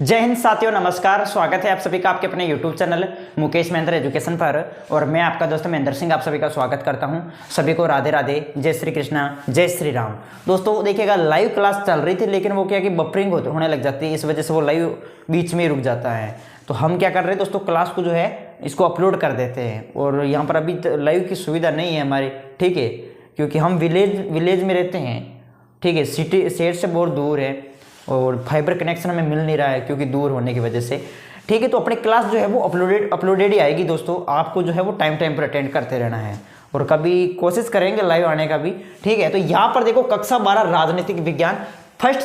जय हिंद साथियों, नमस्कार। स्वागत है आप सभी का आपके अपने YouTube channel Mukesh Mahendra education पर। और मैं आपका दोस्त महेंद्र सिंह आप सभी का स्वागत करता हूं। सभी को राधे राधे, जय श्री कृष्णा, जय श्री राम। दोस्तों देखिएगा, लाइव क्लास चल रही थी लेकिन वो क्या कि बफरिंग होने लग जाती है, इस वजह से वो लाइव बीच में ही रुक जाता है। तो हम क्या कर रहे हैं दोस्तों, क्लास को जो है इसको अपलोड कर देते हैं। और यहाँ पर अभी लाइव की सुविधा नहीं है हमारी, ठीक है, क्योंकि हम विलेज में रहते हैं, ठीक है। सिटी शहर से बहुत दूर है और फाइबर कनेक्शन हमें मिल नहीं रहा है क्योंकि दूर होने की वजह से, ठीक है। तो अपनी क्लास जो है वो अपलोडेड ही आएगी दोस्तों। आपको जो है वो टाइम पर अटेंड करते रहना है और कभी कोशिश करेंगे लाइव आने का भी, ठीक है। तो यहाँ पर देखो, कक्षा 12 राजनीतिक विज्ञान फर्स्ट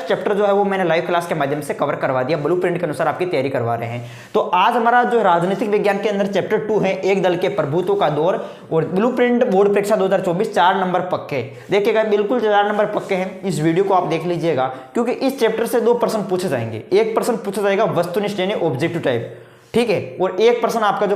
चैप्टर जो है वो मैंने लाइव क्लास के माध्यम से कवर करवा दिया। ब्लूप्रिंट के अनुसार आपकी तैयारी करवा रहे हैं। तो आज हमारा जो राजनीतिक विज्ञान के अंदर चैप्टर 2 है, एक दल के प्रभुत्व का दौर। और ब्लूप्रिंट बोर्ड परीक्षा 2024 4 नंबर पक्के, देखिएगा बिल्कुल 4 नंबर पक्के हैं। इस वीडियो को आप देख लीजिएगा क्योंकि इस चैप्टर से 2 प्रश्न पूछे जाएंगे। एक प्रश्न पूछा जाएगा वस्तुनिष्ठ यानी ऑब्जेक्टिव टाइप, ठीक है। और एक प्रश्न आपका जो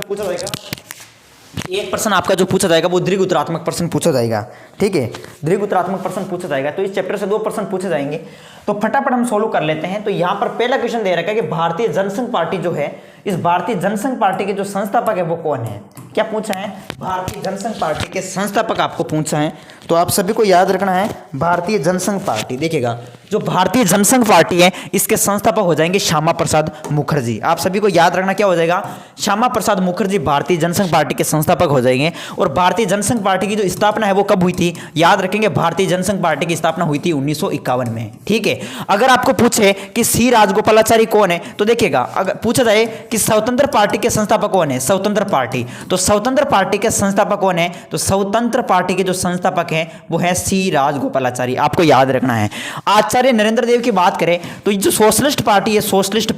पूछा जाएगा वो दीर्घ उत्तरात्मक प्रश्न पूछा जाएगा, ठीक है। दीर्घ उत्तरात्मक प्रश्न पूछा जाएगा। तो इस चैप्टर से 2 प्रश्न पूछे जाएंगे। तो फटाफट हम सोल्व कर लेते हैं। तो यहाँ पर पहला क्वेश्चन दे रखा है कि भारतीय जनसंघ पार्टी जो है, इस भारतीय जनसंघ पार्टी के जो संस्थापक है वो कौन है। क्या पूछा है? भारतीय जनसंघ पार्टी के संस्थापक आपको पूछा है। तो आप सभी को याद रखना है भारतीय जनसंघ पार्टी। देखिएगा, जो भारतीय जनसंघ पार्टी है इसके संस्थापक हो जाएंगे श्यामा प्रसाद मुखर्जी। आप सभी को याद रखना क्या हो जाएगा, श्यामा प्रसाद मुखर्जी भारतीय जनसंघ पार्टी के संस्थापक हो जाएंगे। और भारतीय जनसंघ पार्टी की जो स्थापना है वो कब हुई थी, याद रखेंगे भारतीय जनसंघ पार्टी की स्थापना हुई थी 1951 में, ठीक है। अगर आपको पूछे कि सी राजगोपालाचारी कौन है, तो देखिएगा, अगर पूछा जाए कि स्वतंत्र पार्टी के संस्थापक कौन है, स्वतंत्र पार्टी, तो स्वतंत्र पार्टी के संस्थापक कौन है, तो स्वतंत्र पार्टी के जो संस्थापक हैं वो है सी राजगोपालाचारी। आपको याद रखना है। आचार्य नरेंद्र देव की बात करें तो ये जो सोशलिस्ट पार्टी है, सोशलिस्ट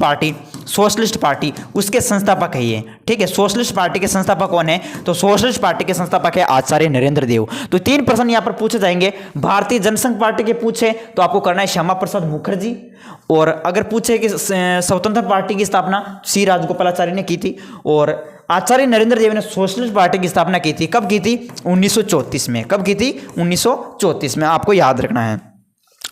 पार्टी उसके संस्थापक है ये, ठीक है। सोशलिस्ट पार्टी के संस्थापक कौन है, तो सोशलिस्ट पार्टी के संस्थापक है आचार्य नरेंद्र देव। तो 3 प्रश्न यहां पर पूछे जाएंगे। भारतीय जनसंघ पार्टी के पूछे तो आपको करना है श्यामा प्रसाद मुखर्जी। और अगर पूछे कि स्वतंत्र पार्टी की स्थापना सी राजगोपालाचारी ने की थी और आचार्य नरेंद्र देव ने सोशलिस्ट पार्टी की स्थापना की थी, कब की थी, 1934 में। कब की थी, 1934 में। आपको याद रखना है।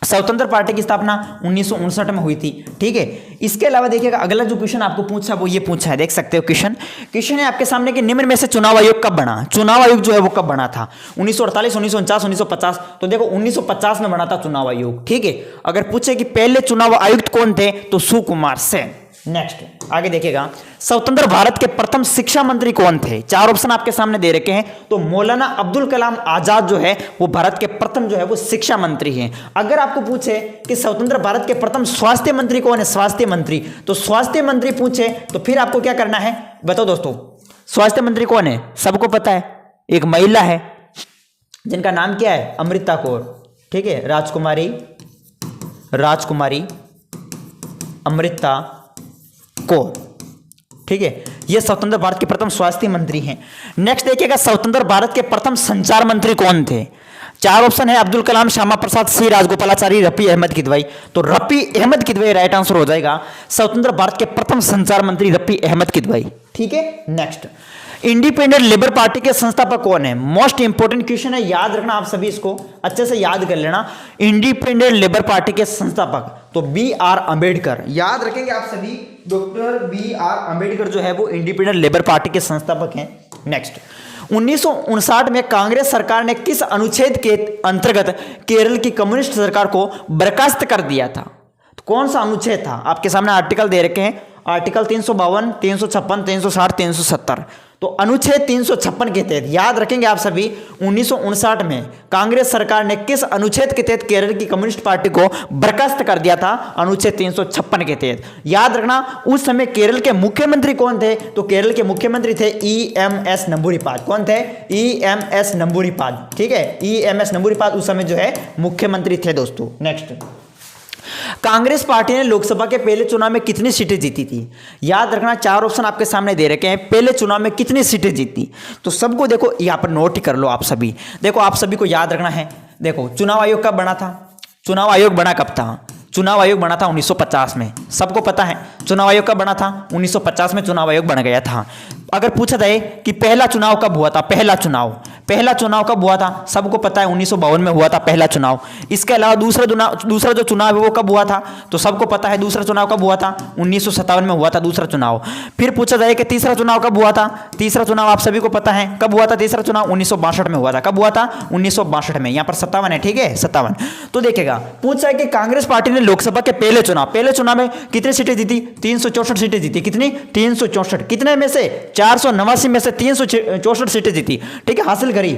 स्वतंत्र पार्टी की स्थापना 1959 में हुई थी, ठीक है। इसके अलावा देखिएगा, अगला जो क्वेश्चन आपको पूछा वो ये पूछा है, देख सकते हो क्वेश्चन है आपके सामने कि निम्न में से चुनाव आयोग कब बना। चुनाव आयोग जो है वो कब बना था, 1948, 1949, 1950। तो देखो 1950 में बना था चुनाव आयोग, ठीक है। अगर पूछे कि पहले चुनाव आयुक्त कौन थे, तो सुकुमार सेन। नेक्स्ट आगे देखिएगा, स्वतंत्र भारत के प्रथम शिक्षा मंत्री कौन थे। 4 ऑप्शन आपके सामने दे रखे हैं। तो मौलाना अब्दुल कलाम आजाद जो है वो भारत के प्रथम जो है वो शिक्षा मंत्री हैं। अगर आपको पूछे कि स्वतंत्र भारत के प्रथम स्वास्थ्य मंत्री कौन है, स्वास्थ्य मंत्री, तो स्वास्थ्य मंत्री पूछे तो फिर आपको क्या करना है, बताओ दोस्तों। स्वास्थ्य मंत्री कौन है, सबको पता है, एक महिला है जिनका नाम क्या है, अमृता कौर, ठीक है। राजकुमारी अमृता कौर, ठीक है। ये स्वतंत्र भारत के प्रथम स्वास्थ्य मंत्री हैं। नेक्स्ट देखिएगा, स्वतंत्र भारत के प्रथम संचार मंत्री कौन थे। 4 ऑप्शन है, अब्दुल कलाम, श्यामा प्रसाद, सी राजगोपालाचारी, रफी अहमद किदवई। तो रफी अहमद किदवई राइट आंसर हो जाएगा। स्वतंत्र भारत के प्रथम संचार मंत्री रफी अहमद किदवई, ठीक है। नेक्स्ट, इंडिपेंडेंट लेबर पार्टी के संस्थापक कौन है। मोस्ट इंपोर्टेंट क्वेश्चन है, याद रखना आप सभी, इसको अच्छे से याद कर लेना। इंडिपेंडेंट लेबर पार्टी के संस्थापक तो BR अंबेडकर, याद रखेंगे आप सभी। डॉक्टर BR अंबेडकर जो है वो इंडिपेंडेंट लेबर पार्टी के संस्थापक हैं। नेक्स्ट, 1959 में कांग्रेस सरकार ने किस अनुच्छेद के अंतर्गत केरल की कम्युनिस्ट सरकार को बर्खास्त कर दिया था। तो कौन सा अनुच्छेद था, आपके सामने आर्टिकल दे रखे हैं। आर्टिकल 352, 356, 360, 370। तो अनुच्छेद 356 के तहत, याद रखेंगे आप सभी, 1959 में कांग्रेस सरकार ने किस अनुच्छेद के तहत केरल की कम्युनिस्ट पार्टी को बर्खास्त कर दिया था, अनुच्छेद 356 के तहत। याद रखना, उस समय केरल के मुख्यमंत्री कौन थे, तो केरल के मुख्यमंत्री थे EMS नंबूरीपाद। कौन थे, EMS नंबूरीपाद, ठीक है। EMS नंबूरीपाद उस समय जो है मुख्यमंत्री थे दोस्तों। नेक्स्ट, कांग्रेस पार्टी ने लोकसभा के पहले चुनाव में कितनी सीटें जीती थी। याद रखना, 4 ऑप्शन आपके सामने दे रखे हैं। पहले चुनाव में कितनी सीटें जीती, तो सबको देखो यहां पर नोट कर लो आप सभी। देखो आप सभी को याद रखना है। देखो चुनाव आयोग कब बना था, चुनाव आयोग बना कब था, चुनाव आयोग बना था 1950 में। सबको पता है चुनाव आयोग कब बना था, 1950 में चुनाव आयोग बन गया था। अगर पूछा जाए कि पहला चुनाव कब हुआ था, पहला चुनाव कब हुआ था? सबको पता है 1952 में हुआ था पहला चुनाव। इसके अलावा दूसरा जो चुनाव है वो कब हुआ था? तो सबको पता है दूसरा चुनाव कब हुआ था? 1957 में हुआ था दूसरा चुनाव। फिर पूछा जाए कि तीसरा चुनाव कब हुआ था? तीसरा चुनाव आप सभी को पता है कब हुआ था? तीसरा चुनाव 1962 में हुआ था। कब हुआ था? 1962 में। यहां पर 57 है, ठीक है, 57। तो देखिएगा, पूछा है कि कांग्रेस पार्टी ने लोकसभा के पहले चुनाव में कितनी सीटें जीती? 364 सीटें जीती। कितनी? 364। कितने में से? 489 में से 364 सीटें जीती, ठीक है, हासिल करी।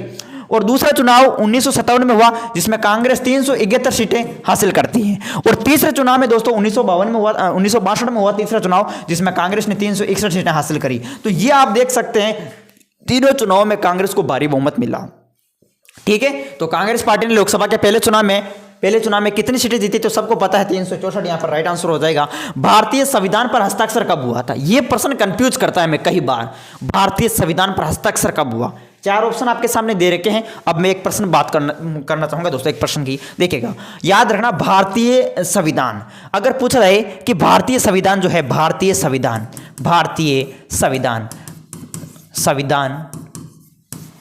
और दूसरा चुनाव 1957 में हुआ जिसमें कांग्रेस 371 सीटें हासिल करती है। और तीसरे चुनाव में दोस्तों 1962 में हुआ तीसरा चुनाव जिसमें कांग्रेस ने 361 सीटें हासिल करी। तो ये आप देख सकते हैं तीनों चुनाव में कांग्रेस को भारी बहुमत मिला, ठीक है। तो कांग्रेस पार्टी ने लोकसभा के पहले चुनाव में कितनी सीटें जीती? तो सबको पता है 364। यहां पर राइट आंसर हो जाएगा। भारतीय संविधान पर हस्ताक्षर कब हुआ था? यह प्रश्न कंफ्यूज करता है मैं कई बार। भारतीय संविधान पर हस्ताक्षर कब हुआ? 4 ऑप्शन आपके सामने दे रखे हैं। अब मैं एक प्रश्न बात करना चाहूंगा दोस्तों, एक प्रश्न की। देखिएगा, याद रखना, भारतीय संविधान अगर पूछा जाए कि भारतीय संविधान जो है, भारतीय संविधान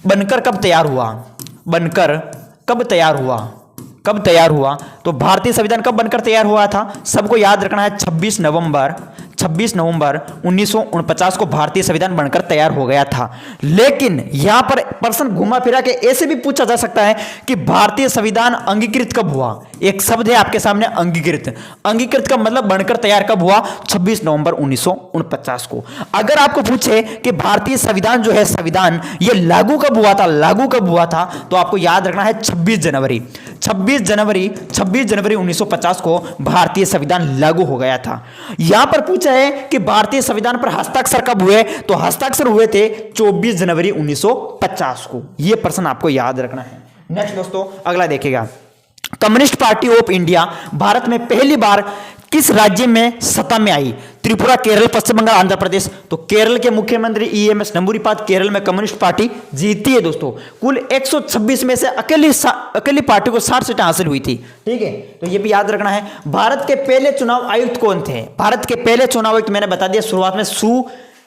बनकर कब तैयार हुआ? तो भारतीय संविधान कब बनकर तैयार हुआ था? सबको याद रखना है 26 नवंबर 1949 को भारतीय संविधान बनकर तैयार हो गया था। लेकिन यहां पर प्रश्न घुमा फिरा के ऐसे भी पूछा जा सकता है कि भारतीय संविधान अंगीकृत कब हुआ? एक शब्द है आपके सामने, अंगीकृत का मतलब बनकर तैयार कब हुआ? 26 नवंबर 1949 को। अगर आपको पूछे कि भारतीय संविधान जो है, संविधान ये लागू कब हुआ था, तो आपको याद रखना है 26 जनवरी 1950 को भारतीय संविधान लागू हो गया था। यहां पर पूछा है कि भारतीय संविधान पर हस्ताक्षर कब हुए? तो हस्ताक्षर हुए थे 24 जनवरी 1950 को। यह प्रश्न आपको याद रखना है। नेक्स्ट दोस्तों, अगला देखिएगा, communist party of India Bharat में पहली बार किस राज्य में सत्ता में आई? त्रिपुरा, केरल, पश्चिम बंगाल, आंध्र प्रदेश। तो केरल के मुख्यमंत्री EMS नंबूरीपाद केरल में कम्युनिस्ट पार्टी जीती है दोस्तों। कुल 126 में से अकेली पार्टी को 60 सीटें हासिल हुई थी, ठीक है। तो ये भी याद रखना है। भारत के पहले चुनाव आयुक्त कौन थे? भारत के पहले चुनाव आयुक्त मैंने बता दिया शुरुआत में,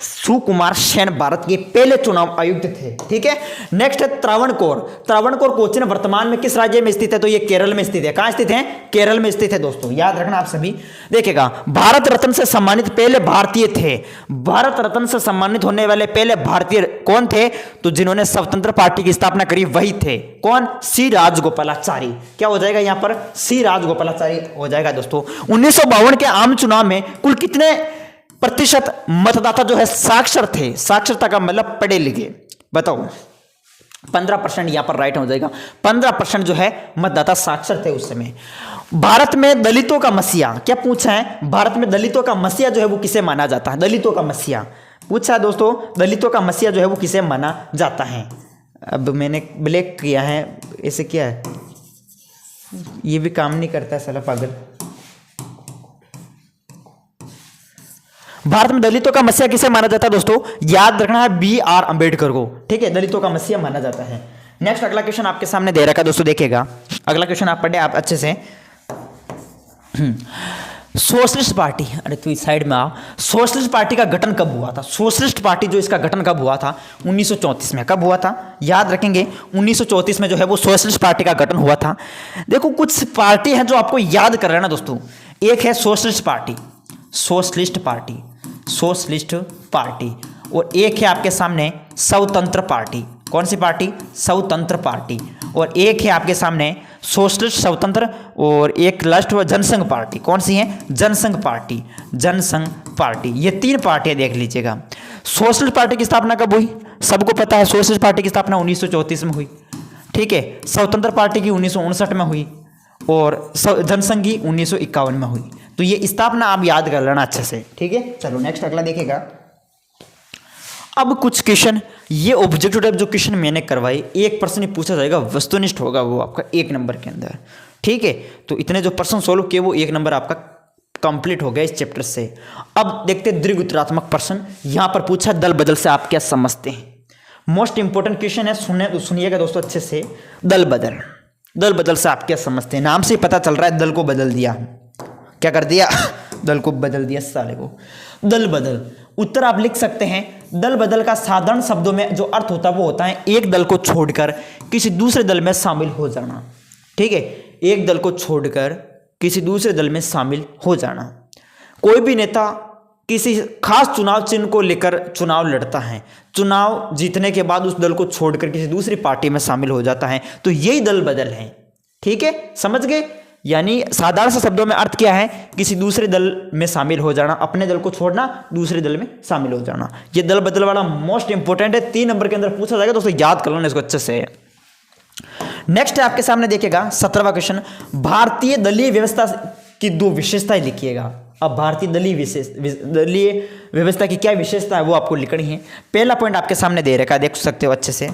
सुकुमार सेन भारत के पहले चुनाव आयुक्त थे, ठीक है। नेक्स्ट है त्रावणकोर कोचीन वर्तमान में किस राज्य में स्थित है? तो ये केरल में स्थित है। कहां स्थित है? केरल में स्थित है दोस्तों, याद रखना आप सभी। देखिएगा, भारत रत्न से सम्मानित पहले भारतीय थे। भारत रत्न से सम्मानित होने वाले पहले भारतीय कौन थे? तो जिन्होंने स्वतंत्र पार्टी की स्थापना करी वही थे। कौन? सी राजगोपालाचारी। क्या हो जाएगा यहां पर? सी राजगोपालाचारी हो जाएगा दोस्तों। 1952 के आम चुनाव में कुल कितने प्रतिशत मतदाता जो है साक्षर थे? साक्षरता का मतलब पढ़े लिखे, बताओ। 15% यहां पर राइट हो जाएगा। 15% जो है मतदाता साक्षर थे उस समय। भारत में दलितों का मसीहा, क्या पूछा है? भारत में दलितों का मसीहा जो है वो किसे माना जाता है? दलितों का मसीहा पूछा है दोस्तों। दलितों का मसीहा जो है वो किसे माना जाता है? अब मैंने ब्लैक किया है, ऐसे क्या है, ये भी काम नहीं करता है साला पागल। भारत में दलितों का मसीहा किसे माना जाता है दोस्तों? याद रखना है BR अंबेडकर को, ठीक है। दलितों का मसीहा माना जाता है। नेक्स्ट अगला क्वेश्चन आपके सामने दे रखा है दोस्तों, देखिएगा। अगला क्वेश्चन आप पढ़े आप अच्छे से। सोशलिस्ट पार्टी, अरे तू इस साइड में आ। सोशलिस्ट पार्टी का गठन कब हुआ था? सोशलिस्ट पार्टी जो इसका गठन कब हुआ था? 1934 में। कब हुआ था? याद रखेंगे 1934 में जो है वो सोशलिस्ट पार्टी का गठन हुआ था। देखो, कुछ पार्टी है जो आपको याद कर रहे हैं ना दोस्तों। एक है सोशलिस्ट पार्टी, और एक है आपके सामने स्वतंत्र पार्टी। कौन सी पार्टी? स्वतंत्र पार्टी। और एक है आपके सामने सोशलिस्ट स्वतंत्र, और एक लास्ट हुआ जनसंघ पार्टी। कौन सी है? जनसंघ पार्टी। ये 3 पार्टियां देख लीजिएगा। सोशलिस्ट पार्टी की स्थापना कब हुई? सबको पता है, सोशलिस्ट पार्टी की स्थापना 1934 में हुई, ठीक है। स्वतंत्र पार्टी की 1959 में हुई, और जनसंघ की 1951 में हुई। तो ये स्थापना आप याद कर लेना अच्छे से, ठीक है। चलो नेक्स्ट अगला देखिएगा। अब कुछ क्वेश्चन, ये ऑब्जेक्टिव टाइप जो क्वेश्चन मैंने करवाई, एक प्रश्न पूछा जाएगा, वस्तुनिष्ठ होगा वो आपका 1 नंबर के अंदर, ठीक है। तो इतने जो प्रश्न सोल्व किए वो 1 नंबर आपका कंप्लीट हो गया इस चैप्टर से। अब देखते हैं दीर्घ उत्तरात्मक प्रश्न। यहां पर पूछा दल बदल से आप क्या समझते हैं? मोस्ट इंपोर्टेंट क्वेश्चन है, सुनिएगा दोस्तों अच्छे से। दल बदल से आप क्या समझते हैं? नाम से ही पता चल रहा है दल को बदल दिया। क्या कर दिया? दल को बदल दिया साले को। दल बदल, उत्तर आप लिख सकते हैं। दल बदल का साधारण शब्दों में जो अर्थ होता है वो होता है एक दल को छोड़कर किसी दूसरे दल में शामिल हो जाना। ठीक है, एक दल को छोड़कर किसी दूसरे दल में शामिल हो जाना। कोई भी नेता किसी खास चुनाव चिन्ह को लेकर चुनाव लड़ता है, चुनाव जीतने के बाद उस दल को छोड़कर किसी दूसरी पार्टी में शामिल हो जाता है, तो यही दल बदल है। ठीक है, समझ गए? यानी साधारण से शब्दों में अर्थ क्या है, किसी दूसरे दल में शामिल हो जाना, अपने दल को छोड़ना, दूसरे दल में शामिल हो जाना। ये दल बदल वाला मोस्ट इंपोर्टेंट है, 3 नंबर के अंदर पूछा जाएगा, तो उसे याद कर लेना इसको अच्छे से। नेक्स्ट है आपके सामने देखिएगा 17वां क्वेश्चन, भारतीय दलीय व्यवस्था की 2 विशेषताएं लिखिएगा। अब भारतीय दलीय व्यवस्था की क्या विशेषता है वो आपको लिखनी है। पहला पॉइंट आपके सामने दे रखा है, देख सकते हो अच्छे से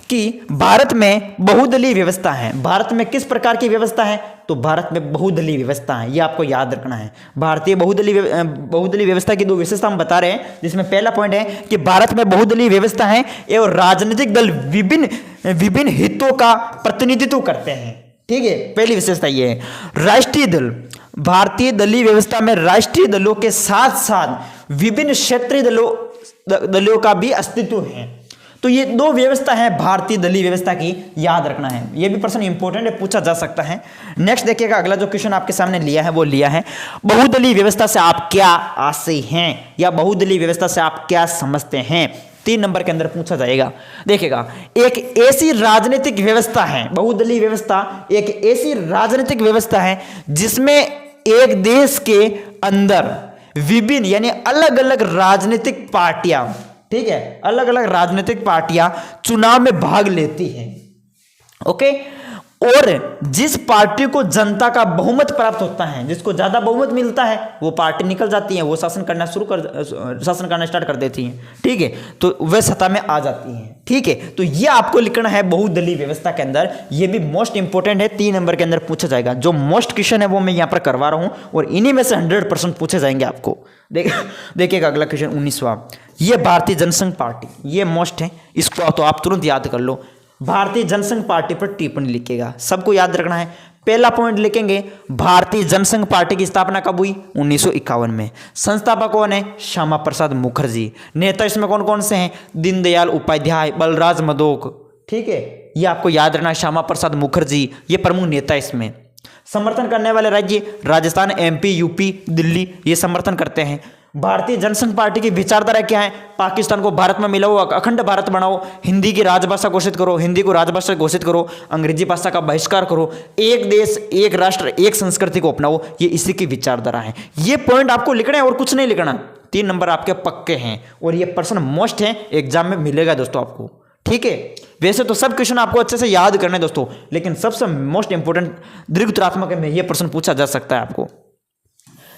कि भारत में बहुदलीय व्यवस्था है। भारत में किस प्रकार की व्यवस्था है, तो भारत में बहुदलीय व्यवस्था है, ये आपको याद रखना है। भारतीय बहुदलीय व्यवस्था की 2 विशेषता हम बता रहे हैं, जिसमें पहला पॉइंट है कि भारत में बहुदलीय व्यवस्था है एवं राजनीतिक दल विभिन्न हितों का प्रतिनिधित्व करते हैं। ठीक है, पहली विशेषता ये है। राष्ट्रीय दल, भारतीय दलीय व्यवस्था में राष्ट्रीय दलों के साथ साथ विभिन्न क्षेत्रीय दलों का भी अस्तित्व है। तो ये 2 व्यवस्था है भारतीय दलीय व्यवस्था की, याद रखना है। ये भी प्रश्न इंपॉर्टेंट है, पूछा जा सकता है। नेक्स्ट देखिएगा, अगला जो क्वेश्चन आपके सामने लिया है वो लिया है बहुदलीय व्यवस्था से आप क्या आशय हैं, या बहुदलीय व्यवस्था से आप क्या समझते हैं, 3 नंबर के अंदर पूछा जाएगा। देखिएगा, एक ऐसी राजनीतिक व्यवस्था है, बहुदलीय व्यवस्था एक ऐसी राजनीतिक व्यवस्था है जिसमें एक देश के अंदर विभिन्न यानी अलग अलग राजनीतिक पार्टियां, ठीक है, अलग अलग राजनीतिक पार्टियां चुनाव में भाग लेती हैं। ओके, और जिस पार्टी को जनता का बहुमत प्राप्त होता है, जिसको ज्यादा बहुमत मिलता है, वो पार्टी निकल जाती है, वो शासन करना स्टार्ट कर देती हैं। ठीक है, तो वह सत्ता में आ जाती हैं। ठीक है, तो ये आपको लिखना है बहुदलीय व्यवस्था के अंदर। ये भी मोस्ट इंपोर्टेंट है, 3 नंबर के अंदर पूछा जाएगा। जो मोस्ट क्वेश्चन है वो मैं यहाँ पर करवा रहा हूँ, और इन्हीं में से 100% पूछे जाएंगे आपको। देखिएगा अगला क्वेश्चन 19वां, ये भारतीय जनसंघ पार्टी, ये मोस्ट है, इसको तो आप तुरंत याद कर लो। भारतीय जनसंघ पार्टी पर टिप्पणी लिखेगा, सबको याद रखना है। पहला पॉइंट लिखेंगे, भारतीय जनसंघ पार्टी की स्थापना कब हुई, 1951 में। संस्थापक कौन है, श्यामा प्रसाद मुखर्जी। नेता इसमें कौन कौन से हैं, दीनदयाल उपाध्याय, बलराज मधोक। ठीक है, ये आपको याद रखना है, श्यामा प्रसाद मुखर्जी ये प्रमुख नेता इसमें। समर्थन करने वाले राज्य राजस्थान, MP, UP, दिल्ली, ये समर्थन करते हैं। भारतीय जनसंघ पार्टी की विचारधारा क्या है, पाकिस्तान को भारत में मिलाओ, अखंड भारत बनाओ, हिंदी की राजभाषा घोषित करो, हिंदी को राजभाषा घोषित करो, अंग्रेजी भाषा का बहिष्कार करो, एक देश एक राष्ट्र एक संस्कृति को अपनाओ, ये इसी की विचारधारा है। ये पॉइंट आपको लिखना है और कुछ नहीं लिखना। 3 नंबर आपके पक्के हैं, और ये प्रश्न मोस्ट है, एग्जाम में मिलेगा दोस्तों आपको। ठीक है, वैसे तो सब क्वेश्चन आपको अच्छे से याद करने दोस्तों, लेकिन सबसे मोस्ट इंपोर्टेंट दीर्घोत्तरात्मक में यह प्रश्न पूछा जा सकता है आपको।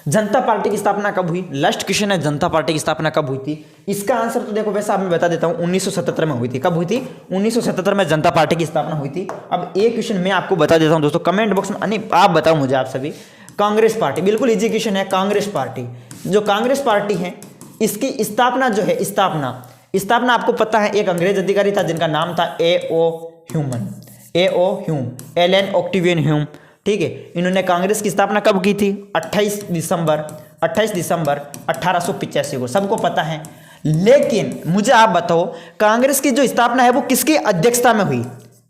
जनता पार्टी की स्थापना कब हुई, लास्ट क्वेश्चन है, जनता पार्टी की स्थापना कब हुई थी। इसका आंसर तो देखो वैसा मैं बता देता हूं, 1977 में हुई थी। कब हुई थी, 1977 में जनता पार्टी की स्थापना हुई थी। अब एक क्वेश्चन मैं आपको बता देता हूं दोस्तों, कमेंट बॉक्स में आप बताओ मुझे, आप सभी। कांग्रेस पार्टी, बिल्कुल इजी क्वेश्चन है। कांग्रेस पार्टी, जो कांग्रेस पार्टी है, इसकी स्थापना जो है, स्थापना आपको पता है, एक अंग्रेज अधिकारी था जिनका नाम था A.O. Hume, Allan Octavian Hume. ठीक है, इन्होंने कांग्रेस की स्थापना कब की थी, 28 दिसंबर 1885 को, सबको पता है। लेकिन मुझे आप बताओ, कांग्रेस की जो स्थापना है वो किसकी अध्यक्षता में हुई,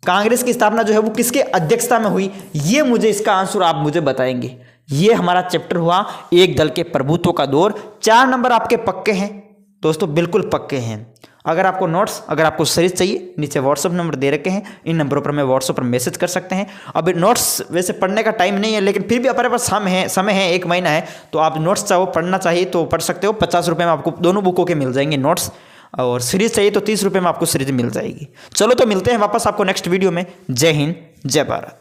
कांग्रेस की स्थापना जो है वो किसके अध्यक्षता में हुई, ये मुझे इसका आंसर आप मुझे बताएंगे। ये हमारा चैप्टर हुआ एक दल के प्रभुत्व का दौर। 4 नंबर आपके पक्के हैं दोस्तों, बिल्कुल पक्के हैं। अगर आपको नोट्स, अगर आपको सीरीज चाहिए, नीचे व्हाट्सअप नंबर दे रखे हैं, इन नंबरों पर मैं व्हाट्सअप पर मैसेज कर सकते हैं। अभी नोट्स वैसे पढ़ने का टाइम नहीं है, लेकिन फिर भी अपने पास समय है, 1 महीना है, तो आप नोट्स चाहो पढ़ना चाहिए तो पढ़ सकते हो। 50 रुपये में आपको दोनों बुकों के मिल जाएंगे नोट्स, और सीरीज चाहिए तो 30 रुपये में आपको सीरीज मिल जाएगी। चलो तो मिलते हैं वापस आपको नेक्स्ट वीडियो में। जय हिंद, जय भारत।